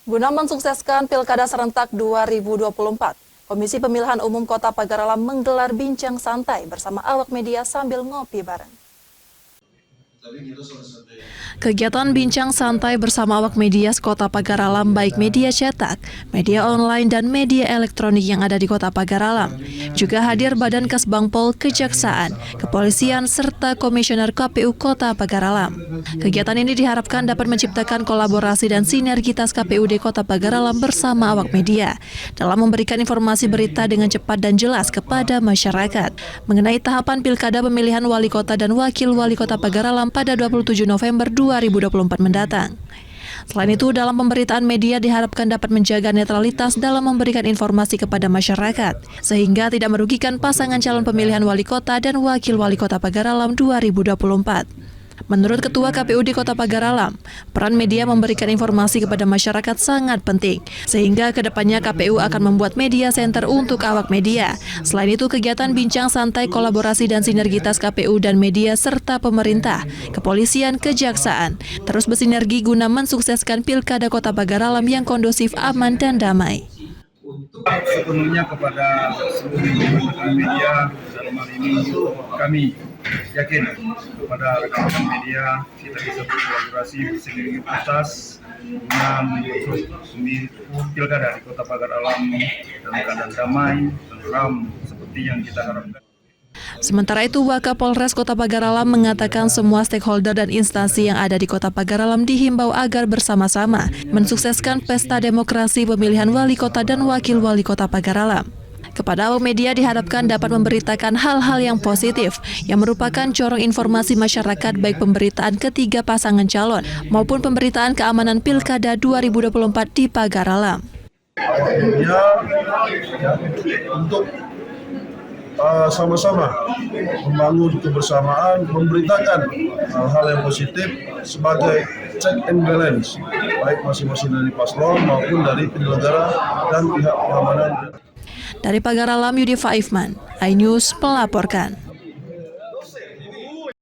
Guna mensukseskan Pilkada Serentak 2024, Komisi Pemilihan Umum Kota Pagar Alam menggelar bincang santai bersama awak media sambil ngopi bareng. Kegiatan bincang santai bersama awak media Kota Pagar Alam baik media cetak, media online, dan media elektronik yang ada di Kota Pagar Alam. Juga hadir Badan Kesbangpol, Kejaksaan, Kepolisian, serta Komisioner KPU Kota Pagar Alam. Kegiatan ini diharapkan dapat menciptakan kolaborasi dan sinergitas KPUD Kota Pagar Alam bersama awak media dalam memberikan informasi berita dengan cepat dan jelas kepada masyarakat mengenai tahapan Pilkada Pemilihan Wali Kota dan Wakil Wali Kota Pagar Alam pada 27 November 2024 mendatang. Selain itu, dalam pemberitaan media diharapkan dapat menjaga netralitas dalam memberikan informasi kepada masyarakat, sehingga tidak merugikan pasangan calon pemilihan wali kota dan wakil wali kota Pagar Alam 2024. Menurut Ketua KPUD Kota Pagar Alam, peran media memberikan informasi kepada masyarakat sangat penting, sehingga kedepannya KPU akan membuat media center untuk awak media. Selain itu, kegiatan bincang santai kolaborasi dan sinergitas KPU dan media serta pemerintah, kepolisian, kejaksaan terus bersinergi guna mensukseskan Pilkada Kota Pagar Alam yang kondusif, aman, dan damai. Untuk sepenuhnya kepada seluruh rekan media, dalam hal ini kami yakin kepada rekan-rekan media kita bisa berkolaborasi bersinergitas guna menuju Pilkada di Kota Pagar Alam dalam keadaan damai, tentram seperti yang kita harapkan. Sementara itu, Wakapolres Kota Pagar Alam mengatakan semua stakeholder dan instansi yang ada di Kota Pagar Alam dihimbau agar bersama-sama mensukseskan pesta demokrasi pemilihan wali kota dan wakil wali kota Pagar Alam. Kepada awak media diharapkan dapat memberitakan hal-hal yang positif yang merupakan corong informasi masyarakat, baik pemberitaan ketiga pasangan calon maupun pemberitaan keamanan Pilkada 2024 di Pagar Alam. Untuk sama-sama membangun kebersamaan, memberitakan hal-hal yang positif sebagai check and balance, baik masing-masing dari paslon maupun dari penyelenggara dan pihak pengamanan. Dari Pagar Alam, Yudi Faifman, iNews melaporkan.